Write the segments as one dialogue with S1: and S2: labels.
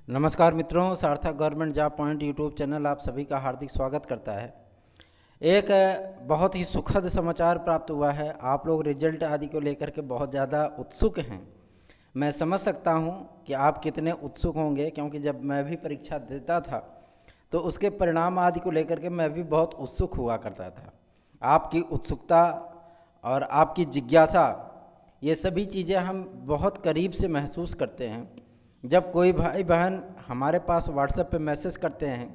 S1: नमस्कार मित्रों, सार्थक government job point YouTube channel आप सभी का हार्दिक स्वागत करता है। एक बहुत ही सुखद समाचार प्राप्त हुआ है। आप लोग रिजल्ट आदि को लेकर के बहुत ज़्यादा उत्सुक हैं। मैं समझ सकता हूं कि आप कितने उत्सुक होंगे, क्योंकि जब मैं भी परीक्षा देता था तो उसके परिणाम आदि को लेकर के मैं भी बहुत उत्सुक हुआ करता था। आपकी उत्सुकता और आपकी जिज्ञासा, ये सभी चीज़ें हम बहुत करीब से महसूस करते हैं। जब कोई भाई बहन हमारे पास व्हाट्सएप पे मैसेज करते हैं,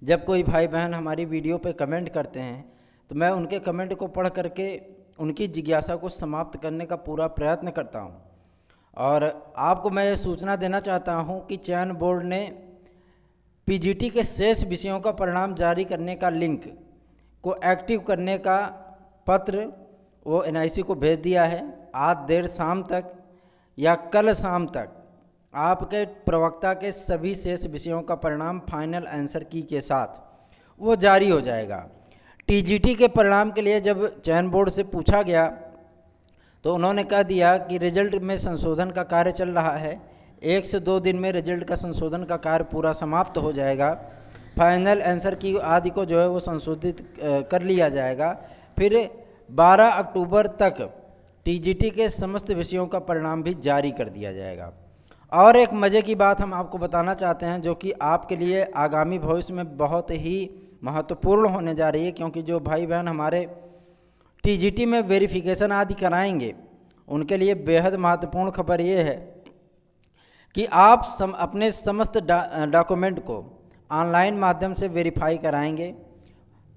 S1: जब कोई भाई बहन हमारी वीडियो पे कमेंट करते हैं, तो मैं उनके कमेंट को पढ़ करके उनकी जिज्ञासा को समाप्त करने का पूरा प्रयत्न करता हूं। और आपको मैं ये सूचना देना चाहता हूं कि चयन बोर्ड ने पीजीटी के शेष विषयों का परिणाम जारी करने का लिंक को एक्टिव करने का पत्र वो एनआईसी को भेज दिया है। आज देर शाम तक या कल शाम तक आपके प्रवक्ता के सभी शेष विषयों का परिणाम फाइनल आंसर की के साथ वो जारी हो जाएगा। टीजीटी के परिणाम के लिए जब चयन बोर्ड से पूछा गया तो उन्होंने कह दिया कि रिजल्ट में संशोधन का कार्य चल रहा है। 1 से 2 दिन में रिजल्ट का संशोधन का कार्य पूरा समाप्त हो जाएगा। फाइनल आंसर की आदि को जो है वो संशोधित कर लिया जाएगा। फिर 12 अक्टूबर तक टीजीटी के समस्त विषयों का परिणाम भी जारी कर दिया जाएगा। और एक मज़े की बात हम आपको बताना चाहते हैं, जो कि आपके लिए आगामी भविष्य में बहुत ही महत्वपूर्ण होने जा रही है, क्योंकि जो भाई बहन हमारे टीजीटी में वेरिफिकेशन आदि कराएंगे उनके लिए बेहद महत्वपूर्ण खबर ये है कि आप अपने समस्त डॉक्यूमेंट को ऑनलाइन माध्यम से वेरीफाई कराएंगे।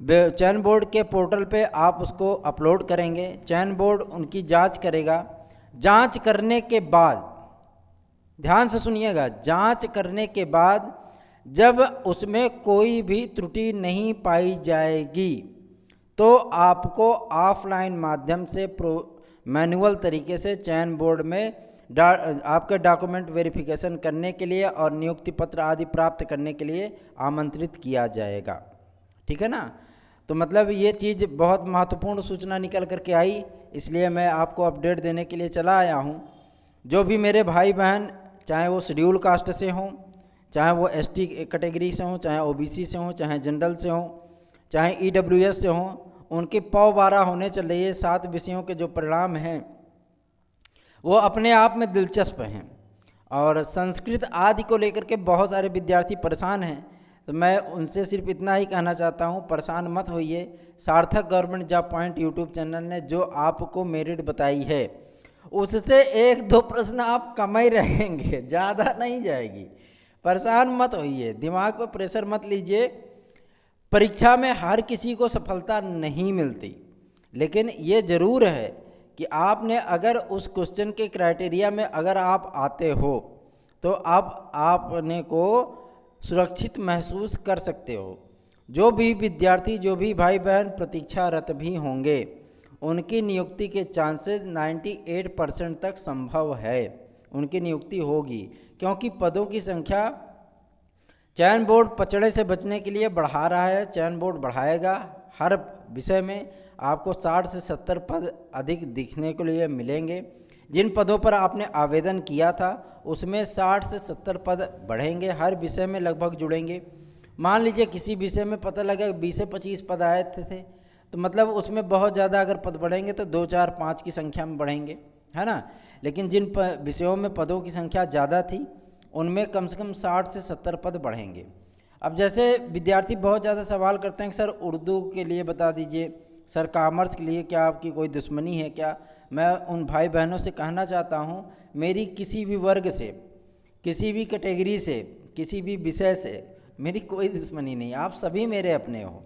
S1: चयन बोर्ड के पोर्टल पे आप उसको अपलोड करेंगे। चयन बोर्ड उनकी जांच करेगा। जांच करने के बाद, ध्यान से सुनिएगा, जांच करने के बाद जब उसमें कोई भी त्रुटि नहीं पाई जाएगी तो आपको ऑफलाइन माध्यम से मैनुअल तरीके से चयन बोर्ड में आपके डॉक्यूमेंट वेरिफिकेशन करने के लिए और नियुक्ति पत्र आदि प्राप्त करने के लिए आमंत्रित किया जाएगा। ठीक है ना। तो मतलब ये चीज़ बहुत महत्वपूर्ण सूचना निकल करके आई, इसलिए मैं आपको अपडेट देने के लिए चला आया हूँ। जो भी मेरे भाई बहन, चाहे वो शेड्यूल कास्ट से हों, चाहे वो एसटी कैटेगरी से हों, चाहे ओबीसी से हों, चाहे जनरल से हों, चाहे ईडब्ल्यूएस से हों, उनकी पौ 12 होने चल रही है। 7 विषयों के जो परिणाम हैं वो अपने आप में दिलचस्प हैं। और संस्कृत आदि को लेकर के बहुत सारे विद्यार्थी परेशान हैं। तो मैं उनसे सिर्फ इतना ही कहना चाहता हूँ, परेशान मत होइए। सार्थक government job point YouTube channel ने जो आपको मेरिट बताई है उससे 1-2 प्रश्न आप कम ही रहेंगे, ज़्यादा नहीं जाएगी। परेशान मत होइए, दिमाग पर प्रेशर मत लीजिए। परीक्षा में हर किसी को सफलता नहीं मिलती, लेकिन ये ज़रूर है कि आपने अगर उस क्वेश्चन के क्राइटेरिया में अगर आप आते हो तो अब आपने को सुरक्षित महसूस कर सकते हो। जो भी विद्यार्थी, जो भी भाई बहन प्रतीक्षारत भी होंगे, उनकी नियुक्ति के चांसेस 98% तक संभव है, उनकी नियुक्ति होगी। क्योंकि पदों की संख्या चयन बोर्ड पचड़े से बचने के लिए बढ़ा रहा है। चयन बोर्ड बढ़ाएगा। हर विषय में आपको 60 से 70 पद अधिक दिखने के लिए मिलेंगे। जिन पदों पर आपने आवेदन किया था उसमें 60 से 70 पद बढ़ेंगे, हर विषय में लगभग जुड़ेंगे। मान लीजिए किसी विषय में पता लगा 20 से 25 पद आए थे तो मतलब उसमें बहुत ज़्यादा अगर पद बढ़ेंगे तो 2, 4, 5 की संख्या में बढ़ेंगे, है ना। लेकिन जिन विषयों में पदों की संख्या ज़्यादा थी उनमें कम से कम 60 से 70 पद बढ़ेंगे। अब जैसे विद्यार्थी बहुत ज़्यादा सवाल करते हैं कि सर उर्दू के लिए बता दीजिए, सर कॉमर्स के लिए क्या आपकी कोई दुश्मनी है क्या। मैं उन भाई बहनों से कहना चाहता हूँ, मेरी किसी भी वर्ग से, किसी भी कैटेगरी से, किसी भी विषय से मेरी कोई दुश्मनी नहीं। आप सभी मेरे अपने हो,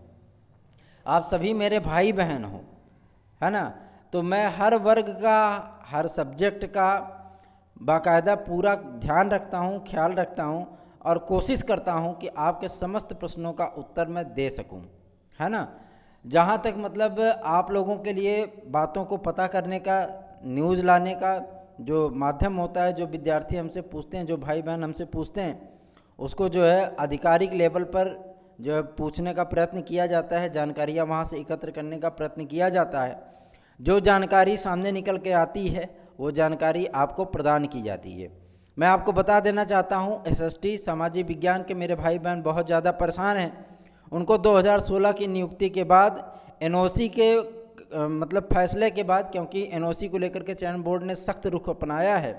S1: आप सभी मेरे भाई बहन हो, है ना। तो मैं हर वर्ग का, हर सब्जेक्ट का बाकायदा पूरा ध्यान रखता हूँ, ख्याल रखता हूँ और कोशिश करता हूँ कि आपके समस्त प्रश्नों का उत्तर मैं दे सकूँ, है ना। जहाँ तक मतलब आप लोगों के लिए बातों को पता करने का, न्यूज़ लाने का जो माध्यम होता है, जो विद्यार्थी हमसे पूछते हैं, जो भाई बहन हमसे पूछते हैं, उसको जो है आधिकारिक लेवल पर जो है पूछने का प्रयत्न किया जाता है, जानकारियाँ वहाँ से एकत्र करने का प्रयत्न किया जाता है। जो जानकारी सामने निकल के आती है वो जानकारी आपको प्रदान की जाती है। मैं आपको बता देना चाहता हूँ, एसएसटी सामाजिक विज्ञान के मेरे भाई बहन बहुत ज़्यादा परेशान हैं। उनको 2016 की नियुक्ति के बाद एनओसी के मतलब फैसले के बाद, क्योंकि एनओसी को लेकर के चयन बोर्ड ने सख्त रुख अपनाया है,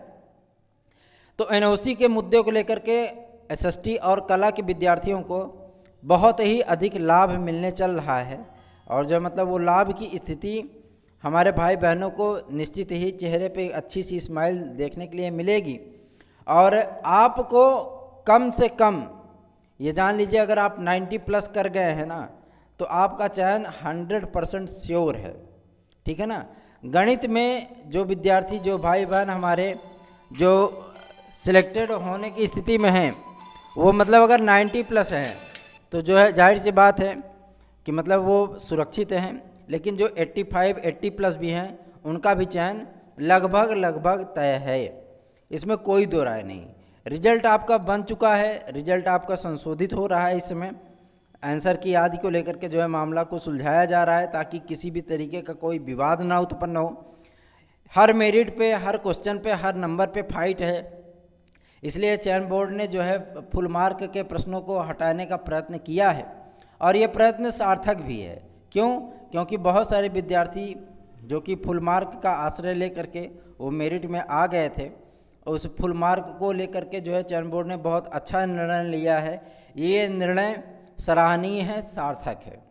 S1: तो एनओसी के मुद्दे को लेकर के एसएसटी और कला के विद्यार्थियों को बहुत ही अधिक लाभ मिलने चल रहा है। और जो मतलब वो लाभ की स्थिति हमारे भाई बहनों को निश्चित ही चेहरे पे अच्छी सी स्माइल देखने के लिए मिलेगी। और आपको कम से कम ये जान लीजिए, अगर आप 90 प्लस कर गए हैं ना, तो आपका चयन 100% श्योर है, ठीक है ना। गणित में जो विद्यार्थी, जो भाई बहन हमारे जो सिलेक्टेड होने की स्थिति में हैं, वो मतलब अगर 90 प्लस हैं तो जो है जाहिर सी बात है कि मतलब वो सुरक्षित हैं। लेकिन जो 85, 80 प्लस भी हैं, उनका भी चयन लगभग तय है, इसमें कोई दो राय नहीं। रिजल्ट आपका बन चुका है, रिजल्ट आपका संशोधित हो रहा है। इस समय आंसर की आदि को लेकर के जो है मामला को सुलझाया जा रहा है, ताकि किसी भी तरीके का कोई विवाद ना उत्पन्न हो। हर मेरिट पे, हर क्वेश्चन पे, हर नंबर पे फाइट है। इसलिए चयन बोर्ड ने जो है फुल मार्क के प्रश्नों को हटाने का प्रयत्न किया है, और ये प्रयत्न सार्थक भी है। क्यों? क्योंकि बहुत सारे विद्यार्थी जो कि फुल मार्क का आश्रय लेकर के वो मेरिट में आ गए थे, उस फुल मार्क को लेकर के जो है चयन बोर्ड ने बहुत अच्छा निर्णय लिया है। ये निर्णय सराहनीय है, सार्थक है।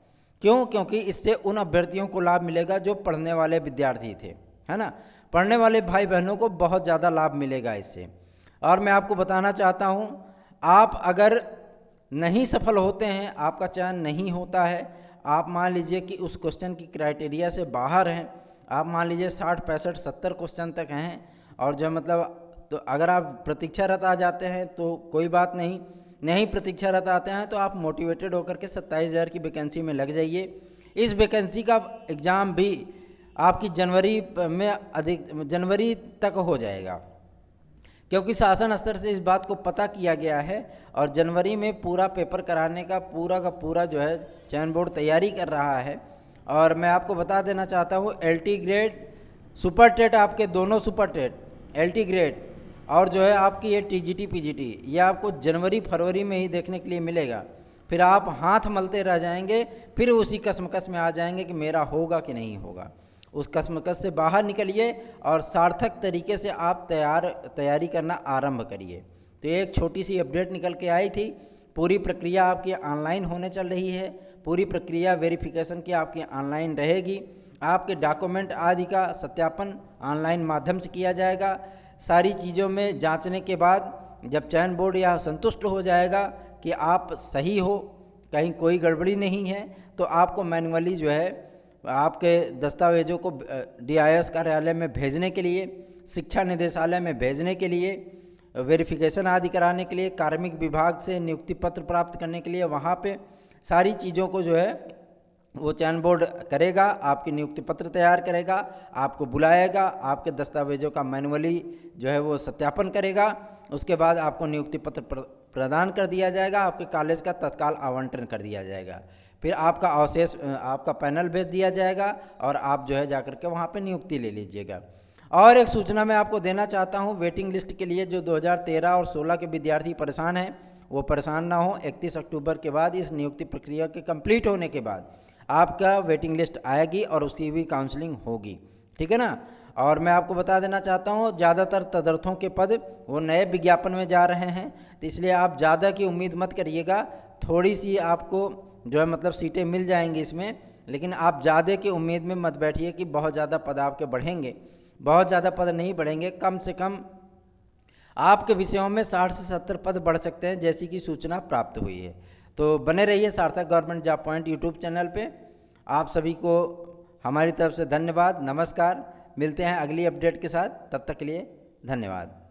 S1: क्यों? क्योंकि इससे उन अभ्यर्थियों को लाभ मिलेगा जो पढ़ने वाले विद्यार्थी थे, है ना। पढ़ने वाले भाई बहनों को बहुत ज़्यादा लाभ मिलेगा इससे। और मैं आपको बताना चाहता हूँ, आप अगर नहीं सफल होते हैं, आपका चयन नहीं होता है, आप मान लीजिए कि उस क्वेश्चन की क्राइटेरिया से बाहर हैं, आप मान लीजिए 60, 65, 70 क्वेश्चन तक हैं, और जो मतलब तो अगर आप प्रतीक्षारत आ जाते हैं तो कोई बात नहीं, नहीं प्रतीक्षारत आते हैं तो आप मोटिवेटेड होकर के 27,000 की वैकेंसी में लग जाइए। इस वैकेंसी का एग्ज़ाम भी आपकी जनवरी तक हो जाएगा, क्योंकि शासन स्तर से इस बात को पता किया गया है, और जनवरी में पूरा पेपर कराने का पूरा जो है चयन बोर्ड तैयारी कर रहा है। और मैं आपको बता देना चाहता हूँ, एलटी ग्रेड, सुपर टेट, आपके दोनों सुपर टेट, एलटी ग्रेड और जो है आपकी ये टीजीटी पीजीटी, ये आपको जनवरी फरवरी में ही देखने के लिए मिलेगा। फिर आप हाथ मलते रह जाएंगे, फिर उसी कसमकस में आ जाएंगे कि मेरा होगा कि नहीं होगा। उस कसमकस से बाहर निकलिए और सार्थक तरीके से आप तैयारी करना आरंभ करिए। तो एक छोटी सी अपडेट निकल के आई थी। पूरी प्रक्रिया आपकी ऑनलाइन होने चल रही है, पूरी प्रक्रिया वेरिफिकेशन की आपकी ऑनलाइन रहेगी। आपके डॉक्यूमेंट आदि का सत्यापन ऑनलाइन माध्यम से किया जाएगा। सारी चीज़ों में जांचने के बाद जब चयन बोर्ड यह संतुष्ट हो जाएगा कि आप सही हो, कहीं कोई गड़बड़ी नहीं है, तो आपको मैनुअली जो है आपके दस्तावेज़ों को DIS कार्यालय में भेजने के लिए, शिक्षा निदेशालय में भेजने के लिए, वेरिफिकेशन आदि कराने के लिए, कार्मिक विभाग से नियुक्ति पत्र प्राप्त करने के लिए, वहाँ पे सारी चीज़ों को जो है वो चयन बोर्ड करेगा। आपकी नियुक्ति पत्र तैयार करेगा, आपको बुलाएगा, आपके दस्तावेज़ों का मैनुअली जो है वो सत्यापन करेगा। उसके बाद आपको नियुक्ति पत्र प्रदान कर दिया जाएगा, आपके कॉलेज का तत्काल आवंटन कर दिया जाएगा। फिर आपका अवशेष, आपका पैनल भेज दिया जाएगा और आप जो है जाकर के वहाँ पे नियुक्ति ले लीजिएगा। और एक सूचना मैं आपको देना चाहता हूँ, वेटिंग लिस्ट के लिए जो 2013 और 16 के विद्यार्थी परेशान हैं, वो परेशान ना हो। 31 अक्टूबर के बाद, इस नियुक्ति प्रक्रिया के कंप्लीट होने के बाद आपका वेटिंग लिस्ट आएगी और उसकी भी काउंसलिंग होगी, ठीक है ना। और मैं आपको बता देना चाहता हूँ, ज़्यादातर तदर्थों के पद वो नए विज्ञापन में जा रहे हैं, तो इसलिए आप ज़्यादा की उम्मीद मत करिएगा। थोड़ी सी आपको जो है मतलब सीटें मिल जाएंगी इसमें, लेकिन आप ज़्यादा की उम्मीद में मत बैठिए कि बहुत ज़्यादा पद आपके बढ़ेंगे। बहुत ज़्यादा पद नहीं बढ़ेंगे, कम से कम आपके विषयों में 60 से 70 पद बढ़ सकते हैं, जैसी कि सूचना प्राप्त हुई है। तो बने रहिए सार्थक government job point YouTube channel पे। आप सभी को हमारी तरफ से धन्यवाद, नमस्कार। मिलते हैं अगली अपडेट के साथ, तब तक के लिए धन्यवाद।